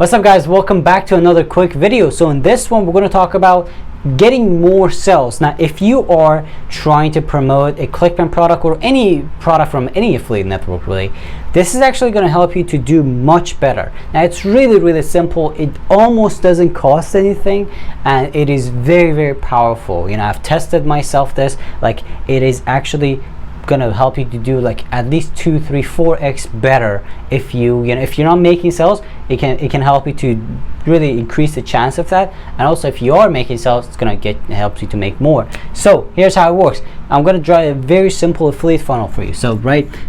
What's up guys, welcome back to another quick video. So in this one we're going to talk about getting more sales. Now if you are trying to promote a Clickbank product or any product from any affiliate network really, this is actually going to help you to do much better. Now it's really simple. It almost doesn't cost anything and it is very powerful. You know, I've tested myself this, like it is actually gonna help you to do like at least 2, 3, 4x better. If if you're not making sales, it can help you to really increase the chance of that. And also if you are making sales, it's gonna help you to make more. So here's how it works. I'm gonna draw a very simple affiliate funnel for you. So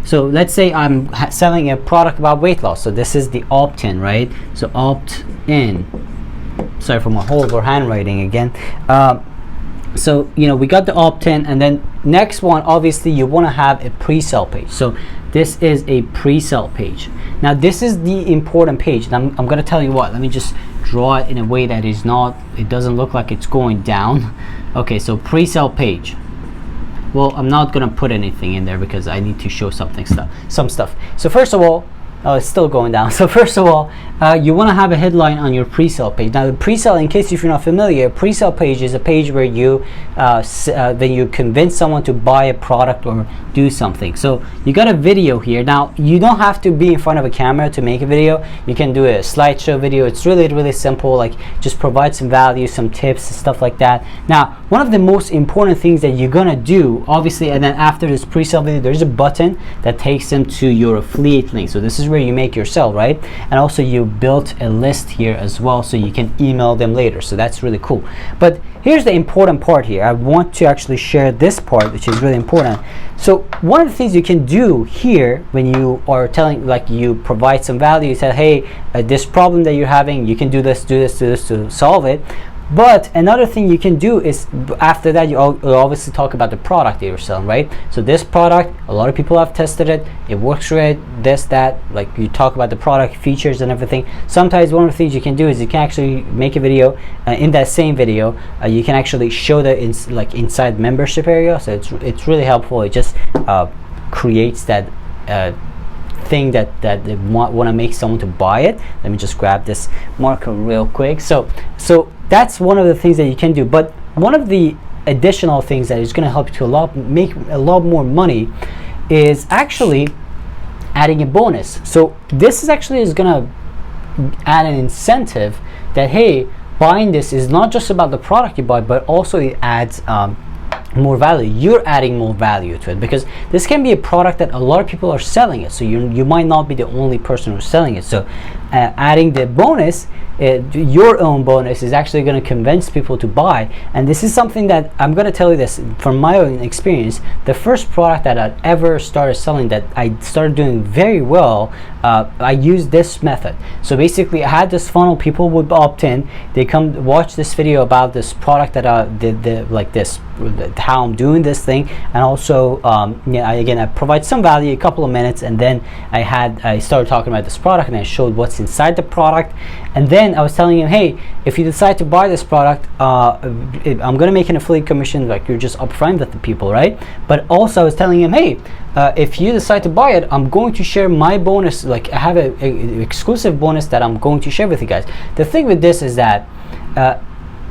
so let's say I'm selling a product about weight loss. So this is the opt-in, right? So opt-in, sorry for my horrible handwriting again. So we got the opt-in, and then next one, obviously you want to have a pre-sale page. So this is a pre-sale page. Now this is the important page, and I'm going to tell you what. Let me just draw it in a way that it doesn't look like it's going down. Okay, so pre-sale page. Well, I'm not going to put anything in there because I need to show some stuff. So first of all, oh, it's still going down. So first of all, you want to have a headline on your pre-sale page. Now the pre-sale, in case if you're not familiar, pre-sale page is a page where you then you convince someone to buy a product or do something. So you got a video here. Now you don't have to be in front of a camera to make a video. You can do a slideshow video. It's really simple. Like just provide some value, some tips, stuff like that. Now one of the most important things that you're gonna do, obviously, and then after this pre-sale video, there's a button that takes them to your affiliate link. So this is where you make your sale, right? And also you built a list here as well, so you can email them later. So that's really cool. But here's the important part here. I want to actually share this part, which is really important. So one of the things you can do here when you are telling, like you provide some value, you say, hey, this problem that you're having, you can do this to solve it. But another thing you can do is after that, you obviously talk about the product that you're selling, right? So this product, a lot of people have tested it. It works great, this, that, like you talk about the product features and everything. Sometimes one of the things you can do is you can actually make a video. In that same video, you can actually show that inside membership area. So it's really helpful. It just creates that thing that they want to make someone to buy it. Let me just grab this marker real quick. So that's one of the things that you can do. But one of the additional things that is going to help you to make a lot more money is actually adding a bonus. So this is going to add an incentive that, hey, buying this is not just about the product you buy, but also it adds more value. You're adding more value to it because this can be a product that a lot of people are selling it. So you might not be the only person who's selling it. So adding the bonus, your own bonus, is actually going to convince people to buy. And this is something that I'm going to tell you this from my own experience. The first product that I ever started selling that I started doing very well, I used this method. So basically I had this funnel. People would opt in, they come watch this video about this product that I did, like this, how I'm doing this thing, and also I provide some value, a couple of minutes, and then I started talking about this product, and I showed what's inside the product. And then I was telling him, hey, if you decide to buy this product, I'm gonna make an affiliate commission, like you're just upfront with the people, right? But also I was telling him, hey, if you decide to buy it, I'm going to share my bonus. Like I have a exclusive bonus that I'm going to share with you guys. The thing with this is that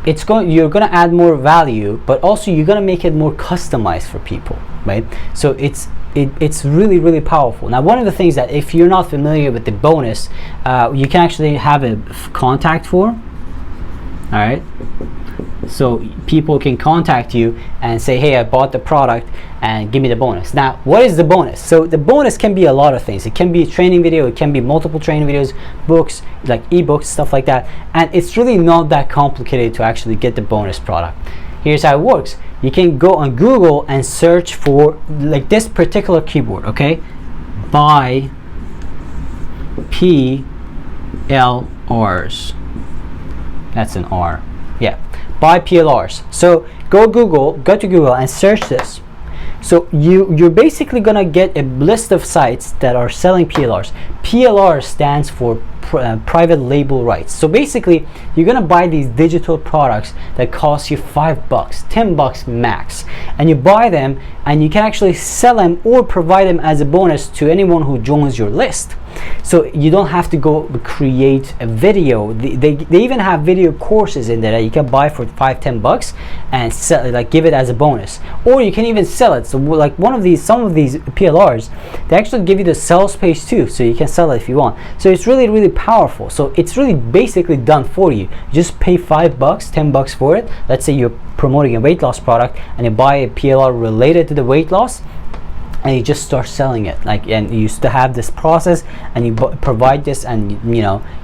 you're gonna add more value, but also you're gonna make it more customized for people, right? So it's really powerful. Now one of the things that, if you're not familiar with the bonus, you can actually have a contact form. All right, so people can contact you and say, hey, I bought the product and give me the bonus. Now what is the bonus? So the bonus can be a lot of things. It can be a training video, it can be multiple training videos, books, like ebooks, stuff like that. And it's really not that complicated to actually get the bonus product. Here's how it works. You can go on Google and search for like this particular keyword, okay? Buy PLRs. That's an R. Yeah, buy PLRs. So go to Google and search this. So you're basically gonna get a list of sites that are selling PLRs. PLR stands for private label rights. So basically you're gonna buy these digital products that cost you $5, $10 max, and you buy them and you can actually sell them or provide them as a bonus to anyone who joins your list. So you don't have to go create a video. They even have video courses in there that you can buy for $5-10 and sell, like give it as a bonus, or you can even sell it. So like some of these PLRs, they actually give you the sales page too, so you can sell it if you want. So it's really, really powerful. So it's really basically done for you. Just pay $5, $10 for it. Let's say you're promoting a weight loss product and you buy a PLR related to the weight loss, and you just start selling it. Like, and you used to have this process, and you provide this, and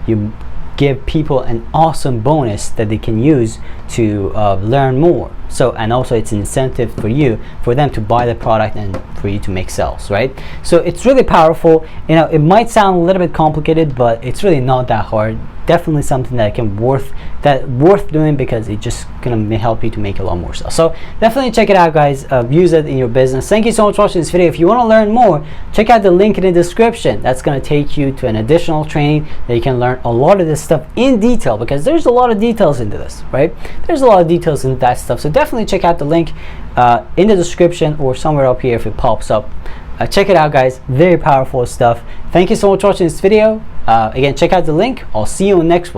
you give people an awesome bonus that they can use to learn more. So, and also it's an incentive for them to buy the product and for you to make sales, right? So it's really powerful. It might sound a little bit complicated, but it's really not that hard. Definitely something that worth doing, because it's just gonna help you to make a lot more sales. So definitely check it out, guys. Use it in your business. Thank you so much for watching this video. If you want to learn more, check out the link in the description. That's gonna take you to an additional training that you can learn a lot of this stuff in detail, because there's a lot of details into this, right? There's a lot of details into that stuff. So definitely check out the link in the description or somewhere up here if it pops up. Check it out, guys. Very powerful stuff. Thank you so much for watching this video. Again, check out the link. I'll see you in the next one.